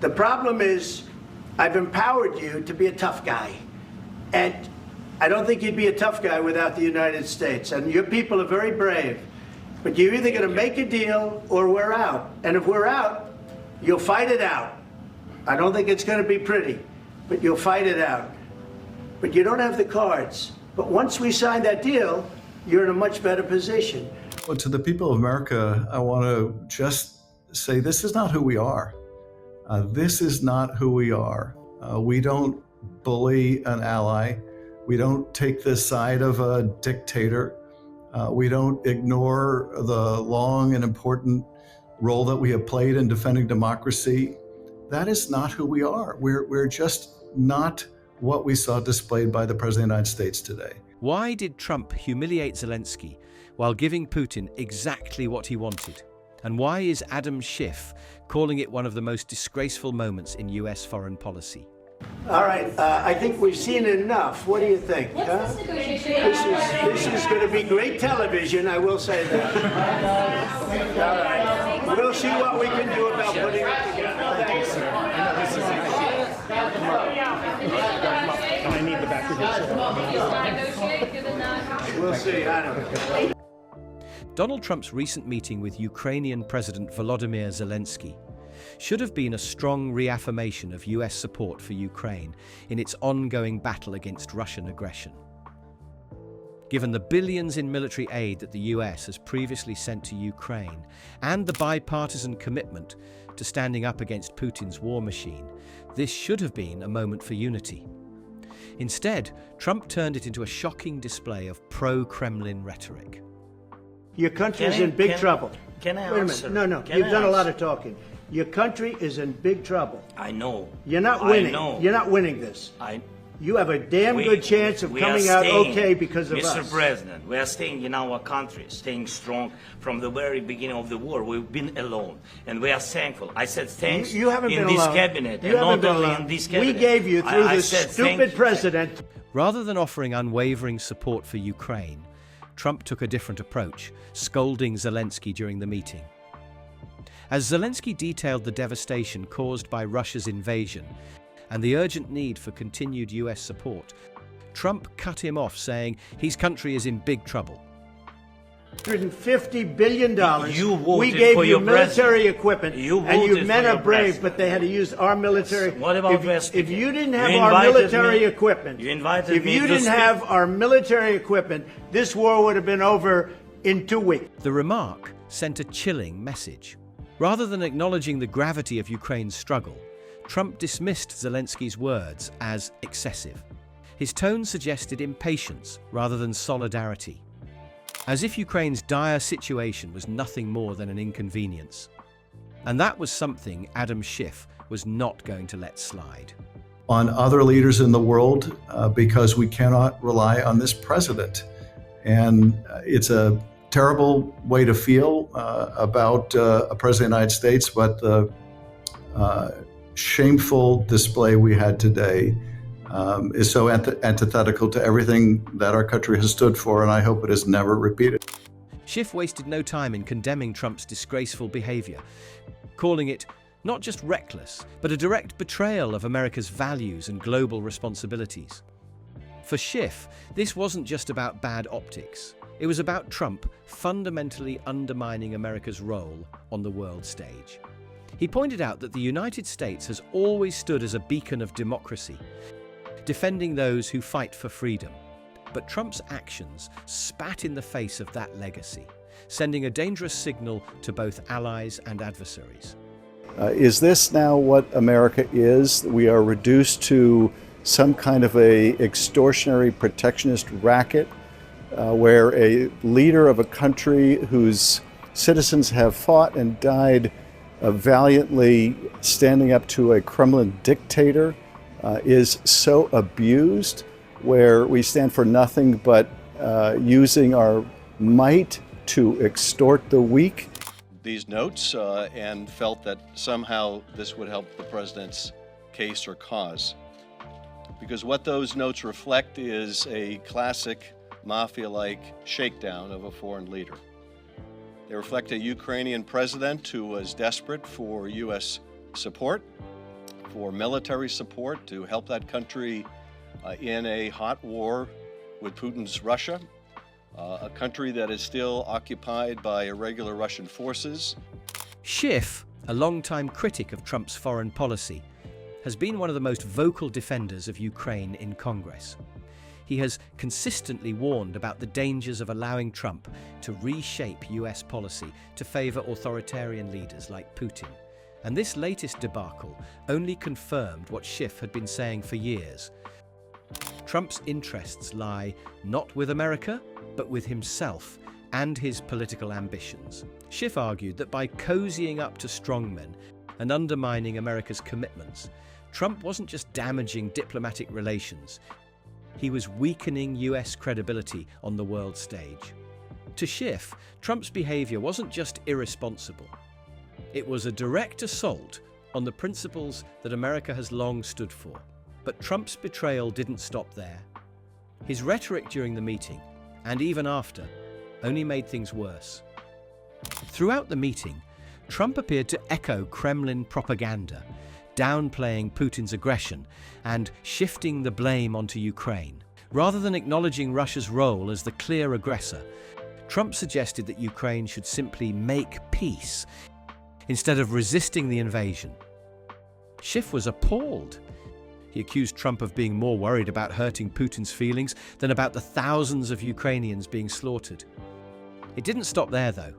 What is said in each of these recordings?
The problem is I've empowered you to be a tough guy. And I don't think you'd be a tough guy without the United States. And your people are very brave. But you're either going to make a deal or we're out. And if we're out, you'll fight it out. I don't think it's going to be pretty, but you'll fight it out. But you don't have the cards. But once we sign that deal, you're in a much better position. Well, to the people of America, I want to just say this is not who we are. This is not who we are. We don't bully an ally. We don't take the side of a dictator. We don't ignore the long and important role that we have played in defending democracy. That is not who we are. We're just not what we saw displayed by the President of the United States today. Why did Trump humiliate Zelensky while giving Putin exactly what he wanted? And why is Adam Schiff calling it one of the most disgraceful moments in US foreign policy? All right, I think we've seen enough. What do you think? What's this negotiation? This is going to be great television, I will say that. All right, we'll see what we can do about putting it together. Thanks, sir. I need the back of We'll see, Adam. Donald Trump's recent meeting with Ukrainian President Volodymyr Zelenskyy should have been a strong reaffirmation of US support for Ukraine in its ongoing battle against Russian aggression. Given the billions in military aid that the US has previously sent to Ukraine and the bipartisan commitment to standing up against Putin's war machine, this should have been a moment for unity. Instead, Trump turned it into a shocking display of pro-Kremlin rhetoric. Your country is in big trouble. Can I Wait a answer? minute. No, you've done a lot of talking. Your country is in big trouble. I know. You're not winning. I know. You're not winning this. You have a damn good chance of coming out okay because of us. Mr. President, we are staying in our country, staying strong from the very beginning of the war. We've been alone, and we are thankful. I said thanks you haven't in been this alone. cabinet, You and haven't not been only alone. in this cabinet. We gave you, through I this said stupid president. Rather than offering unwavering support for Ukraine, Trump took a different approach, scolding Zelenskyy during the meeting. As Zelenskyy detailed the devastation caused by Russia's invasion and the urgent need for continued US support, Trump cut him off, saying his country is in big trouble. $150 billion. We gave for you your military president. equipment, You and you voted men for are your brave, president. but they had to use our military. What about if you didn't have You our invited military me- equipment, you invited if me you to didn't speak. have our military equipment, this war would have been over in 2 weeks. The remark sent a chilling message. Rather than acknowledging the gravity of Ukraine's struggle, Trump dismissed Zelenskyy's words as excessive. His tone suggested impatience rather than solidarity, as if Ukraine's dire situation was nothing more than an inconvenience. And that was something Adam Schiff was not going to let slide. On other leaders in the world, because we cannot rely on this president. And it's a terrible way to feel about a president of the United States, but the shameful display we had today is so antithetical to everything that our country has stood for, and I hope it is never repeated. Schiff wasted no time in condemning Trump's disgraceful behavior, calling it not just reckless, but a direct betrayal of America's values and global responsibilities. For Schiff, this wasn't just about bad optics. It was about Trump fundamentally undermining America's role on the world stage. He pointed out that the United States has always stood as a beacon of democracy, defending those who fight for freedom. But Trump's actions spat in the face of that legacy, sending a dangerous signal to both allies and adversaries. Is this now what America is? We are reduced to some kind of a extortionary protectionist racket where a leader of a country whose citizens have fought and died valiantly standing up to a Kremlin dictator is so abused, where we stand for nothing but using our might to extort the weak. These notes and felt that somehow this would help the president's case or cause. Because what those notes reflect is a classic mafia-like shakedown of a foreign leader. They reflect a Ukrainian president who was desperate for U.S. support for military support to help that country in a hot war with Putin's Russia, a country that is still occupied by irregular Russian forces. Schiff, a longtime critic of Trump's foreign policy, has been one of the most vocal defenders of Ukraine in Congress. He has consistently warned about the dangers of allowing Trump to reshape US policy to favor authoritarian leaders like Putin. And this latest debacle only confirmed what Schiff had been saying for years. Trump's interests lie not with America, but with himself and his political ambitions. Schiff argued that by cozying up to strongmen and undermining America's commitments, Trump wasn't just damaging diplomatic relations, he was weakening US credibility on the world stage. To Schiff, Trump's behavior wasn't just irresponsible. It was a direct assault on the principles that America has long stood for. But Trump's betrayal didn't stop there. His rhetoric during the meeting, and even after, only made things worse. Throughout the meeting, Trump appeared to echo Kremlin propaganda, downplaying Putin's aggression and shifting the blame onto Ukraine. Rather than acknowledging Russia's role as the clear aggressor, Trump suggested that Ukraine should simply make peace instead of resisting the invasion. Schiff was appalled. He accused Trump of being more worried about hurting Putin's feelings than about the thousands of Ukrainians being slaughtered. It didn't stop there, though.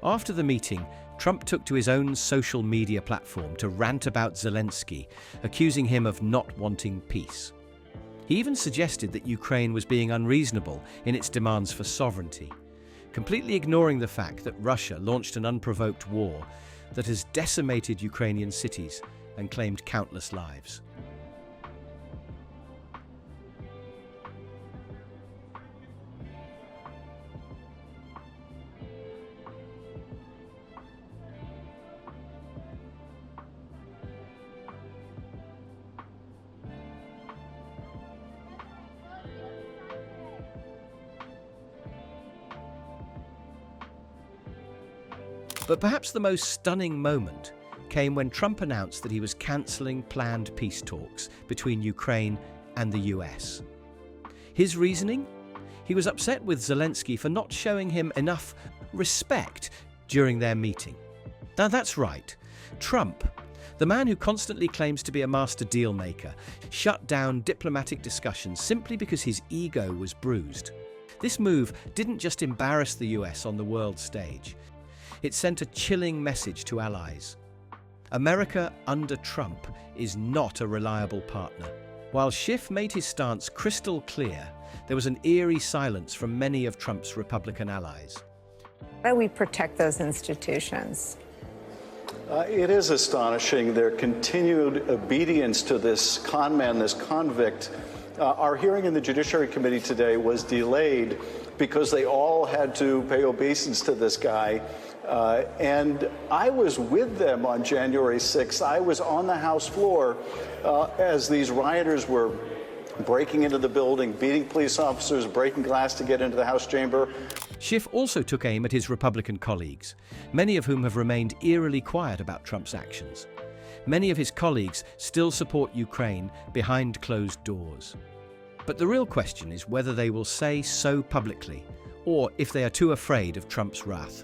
After the meeting, Trump took to his own social media platform to rant about Zelenskyy, accusing him of not wanting peace. He even suggested that Ukraine was being unreasonable in its demands for sovereignty, completely ignoring the fact that Russia launched an unprovoked war that has decimated Ukrainian cities and claimed countless lives. But perhaps the most stunning moment came when Trump announced that he was cancelling planned peace talks between Ukraine and the US. His reasoning? He was upset with Zelenskyy for not showing him enough respect during their meeting. Now that's right. Trump, the man who constantly claims to be a master deal maker, shut down diplomatic discussions simply because his ego was bruised. This move didn't just embarrass the US on the world stage. It sent a chilling message to allies. America under Trump is not a reliable partner. While Schiff made his stance crystal clear, there was an eerie silence from many of Trump's Republican allies. How do we protect those institutions? It is astonishing, their continued obedience to this con man, this convict. Our hearing in the Judiciary Committee today was delayed because they all had to pay obeisance to this guy. And I was with them on January 6th. I was on the House floor as these rioters were breaking into the building, beating police officers, breaking glass to get into the House chamber. Schiff also took aim at his Republican colleagues, many of whom have remained eerily quiet about Trump's actions. Many of his colleagues still support Ukraine behind closed doors. But the real question is whether they will say so publicly, or if they are too afraid of Trump's wrath.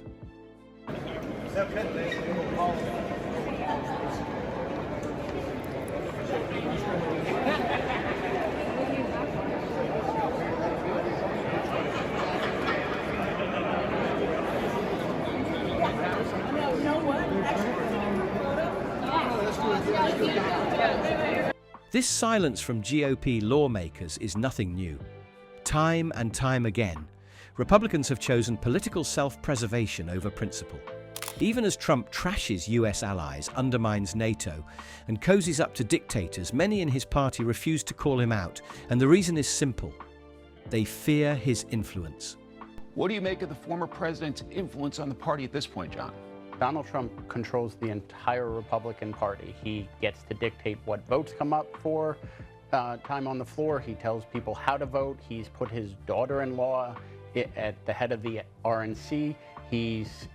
This silence from GOP lawmakers is nothing new. Time and time again, Republicans have chosen political self-preservation over principle. Even as Trump trashes US allies, undermines NATO, and cozies up to dictators, many in his party refuse to call him out, and the reason is simple. They fear his influence. What do you make of the former president's influence on the party at this point, John? Donald Trump controls the entire Republican Party. He gets to dictate what votes come up for time on the floor. He tells people how to vote. He's put his daughter-in-law at the head of the RNC. He's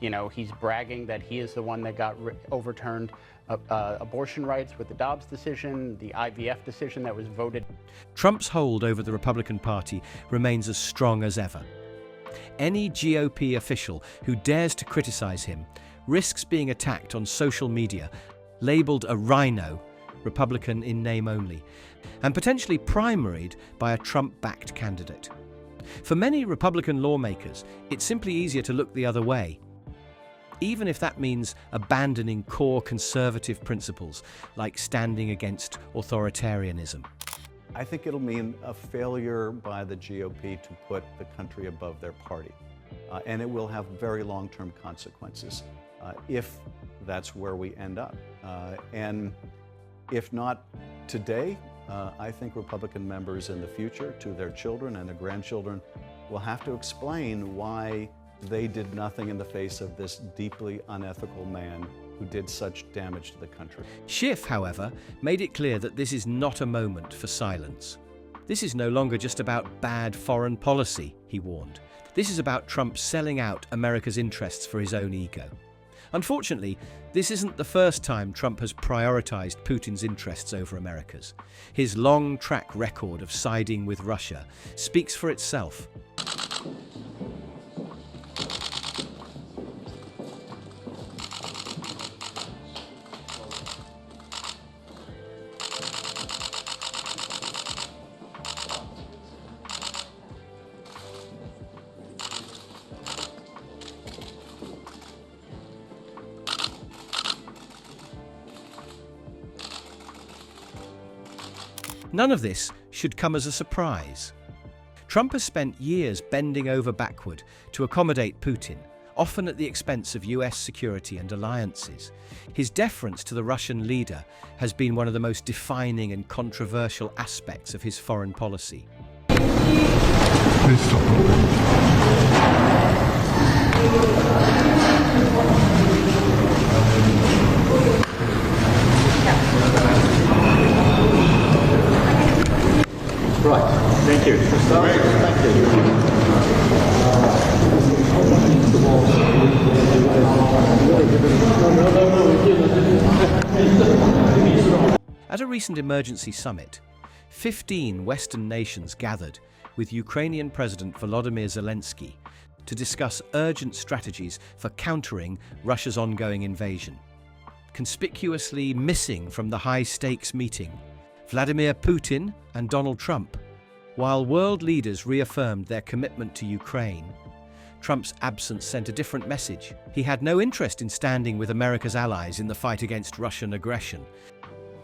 bragging that he is the one that got overturned abortion rights with the Dobbs decision, the IVF decision that was voted. Trump's hold over the Republican Party remains as strong as ever. Any GOP official who dares to criticize him risks being attacked on social media, labeled a rhino, Republican in name only, and potentially primaried by a Trump-backed candidate. For many Republican lawmakers, it's simply easier to look the other way, even if that means abandoning core conservative principles like standing against authoritarianism. I think it'll mean a failure by the GOP to put the country above their party. And it will have very long-term consequences if that's where we end up. And if not today, I think Republican members in the future, to their children and their grandchildren, will have to explain why they did nothing in the face of this deeply unethical man who did such damage to the country. Schiff, however, made it clear that this is not a moment for silence. This is no longer just about bad foreign policy, he warned. This is about Trump selling out America's interests for his own ego. Unfortunately, this isn't the first time Trump has prioritized Putin's interests over America's. His long track record of siding with Russia speaks for itself. None of this should come as a surprise. Trump has spent years bending over backward to accommodate Putin, often at the expense of US security and alliances. His deference to the Russian leader has been one of the most defining and controversial aspects of his foreign policy. Please stop. Right. Thank you. Thank you. At a recent emergency summit, 15 Western nations gathered with Ukrainian President Volodymyr Zelenskyy to discuss urgent strategies for countering Russia's ongoing invasion. Conspicuously missing from the high-stakes meeting, Vladimir Putin and Donald Trump. While world leaders reaffirmed their commitment to Ukraine, Trump's absence sent a different message. He had no interest in standing with America's allies in the fight against Russian aggression.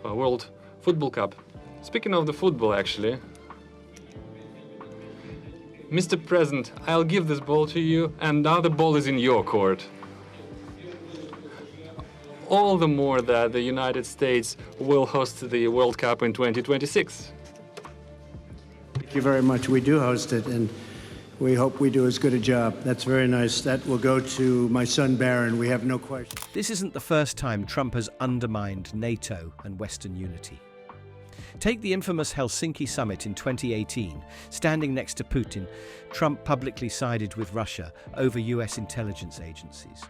World Football Cup. Speaking of the football, actually, Mr. President, I'll give this ball to you, and now the ball is in your court. All the more that the United States will host the World Cup in 2026. Thank you very much. We do host it, and we hope we do as good a job. That's very nice. That will go to my son Barron. We have no question. This isn't the first time Trump has undermined NATO and Western unity. Take the infamous Helsinki summit in 2018. Standing next to Putin, Trump publicly sided with Russia over US intelligence agencies.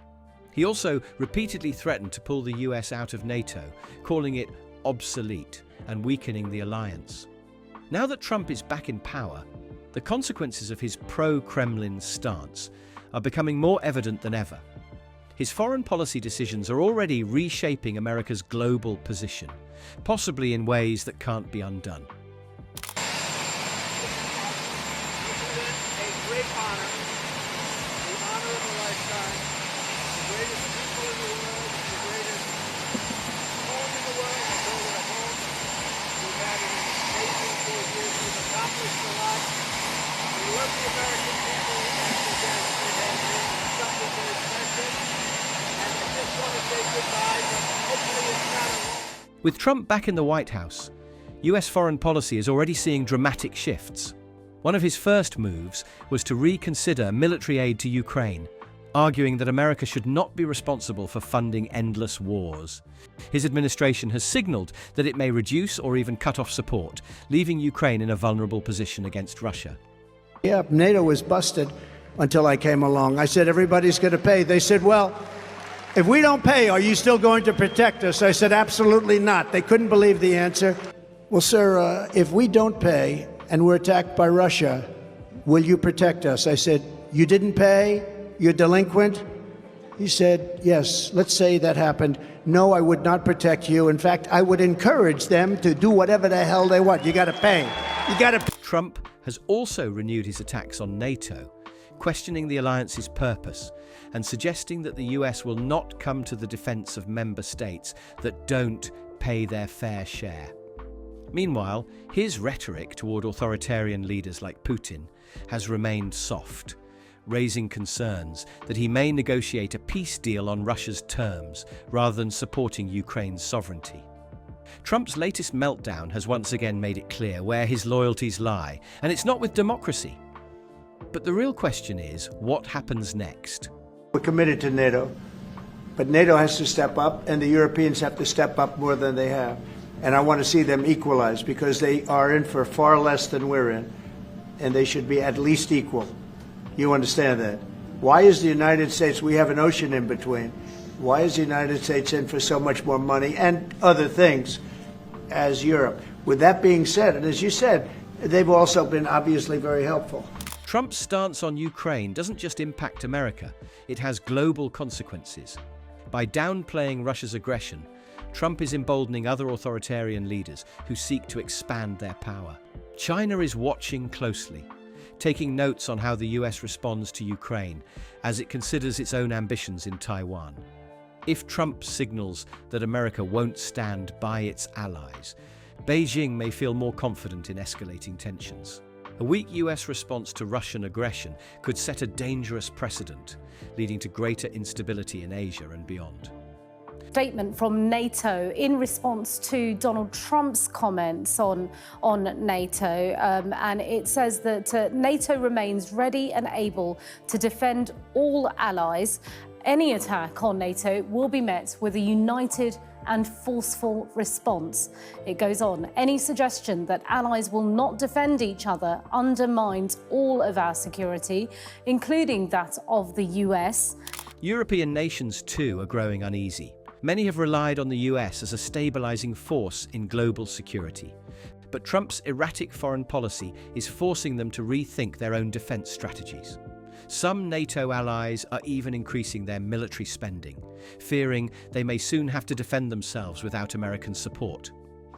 He also repeatedly threatened to pull the US out of NATO, calling it obsolete and weakening the alliance. Now that Trump is back in power, the consequences of his pro-Kremlin stance are becoming more evident than ever. His foreign policy decisions are already reshaping America's global position, possibly in ways that can't be undone. With Trump back in the White House, US foreign policy is already seeing dramatic shifts. One of his first moves was to reconsider military aid to Ukraine, arguing that America should not be responsible for funding endless wars. His administration has signaled that it may reduce or even cut off support, leaving Ukraine in a vulnerable position against Russia. Yeah, NATO was busted until I came along. I said, everybody's going to pay. They said, well, if we don't pay, are you still going to protect us? I said, absolutely not. They couldn't believe the answer. Well, sir, if we don't pay and we're attacked by Russia, will you protect us? I said, you didn't pay? You're delinquent? He said, yes, let's say that happened. No, I would not protect you. In fact, I would encourage them to do whatever the hell they want. You got to pay. You got to. Trump has also renewed his attacks on NATO, questioning the alliance's purpose and suggesting that the US will not come to the defense of member states that don't pay their fair share. Meanwhile, his rhetoric toward authoritarian leaders like Putin has remained soft, raising concerns that he may negotiate a peace deal on Russia's terms rather than supporting Ukraine's sovereignty. Trump's latest meltdown has once again made it clear where his loyalties lie, and it's not with democracy. But the real question is, what happens next? We're committed to NATO, but NATO has to step up, and the Europeans have to step up more than they have. And I want to see them equalize, because they are in for far less than we're in, and they should be at least equal. You understand that? Why is the United States, we have an ocean in between, why is the United States in for so much more money and other things as Europe? With that being said, and as you said, they've also been obviously very helpful. Trump's stance on Ukraine doesn't just impact America, it has global consequences. By downplaying Russia's aggression, Trump is emboldening other authoritarian leaders who seek to expand their power. China is watching closely, taking notes on how the US responds to Ukraine as it considers its own ambitions in Taiwan. If Trump signals that America won't stand by its allies, Beijing may feel more confident in escalating tensions. A weak US response to Russian aggression could set a dangerous precedent, leading to greater instability in Asia and beyond. Statement from NATO in response to Donald Trump's comments on NATO, and it says that NATO remains ready and able to defend all allies. Any attack on NATO will be met with a united and forceful response. It goes on, any suggestion that allies will not defend each other undermines all of our security, including that of the US. European nations too are growing uneasy. Many have relied on the US as a stabilizing force in global security. But Trump's erratic foreign policy is forcing them to rethink their own defense strategies. Some NATO allies are even increasing their military spending, fearing they may soon have to defend themselves without American support.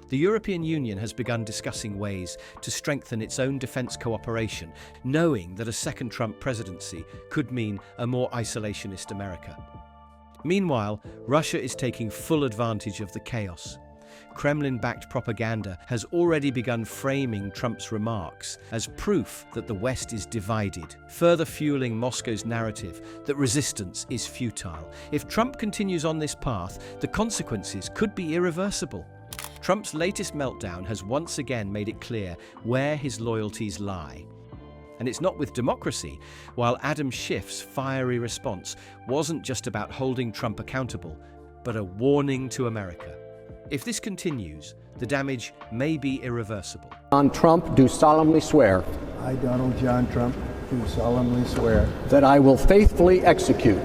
The European Union has begun discussing ways to strengthen its own defense cooperation, knowing that a second Trump presidency could mean a more isolationist America. Meanwhile, Russia is taking full advantage of the chaos. Kremlin-backed propaganda has already begun framing Trump's remarks as proof that the West is divided, further fueling Moscow's narrative that resistance is futile. If Trump continues on this path, the consequences could be irreversible. Trump's latest meltdown has once again made it clear where his loyalties lie. And it's not with democracy, while Adam Schiff's fiery response wasn't just about holding Trump accountable, but a warning to America. If this continues, the damage may be irreversible. John Trump, do solemnly swear. I, Donald John Trump, do solemnly swear That I will faithfully execute.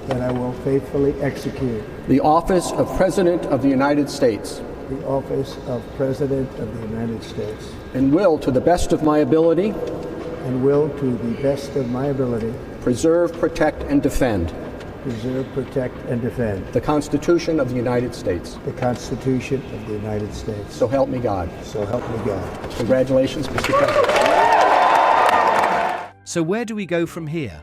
that I will faithfully execute The office of President of the United States. the office of President of the United States, And will, to the best of my ability, and will, to the best of my ability, preserve, protect, and defend. preserve, protect, and defend The Constitution of the United States. the Constitution of the United States. So help me God. So help me God. Congratulations, Mr. President. So where do we go from here?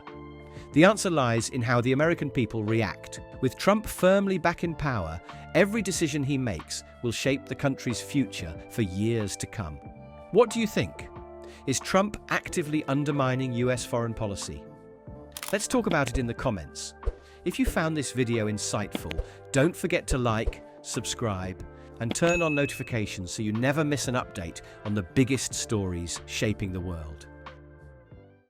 The answer lies in how the American people react. With Trump firmly back in power, every decision he makes will shape the country's future for years to come. What do you think? Is Trump actively undermining US foreign policy? Let's talk about it in the comments. If you found this video insightful, don't forget to like, subscribe, and turn on notifications so you never miss an update on the biggest stories shaping the world.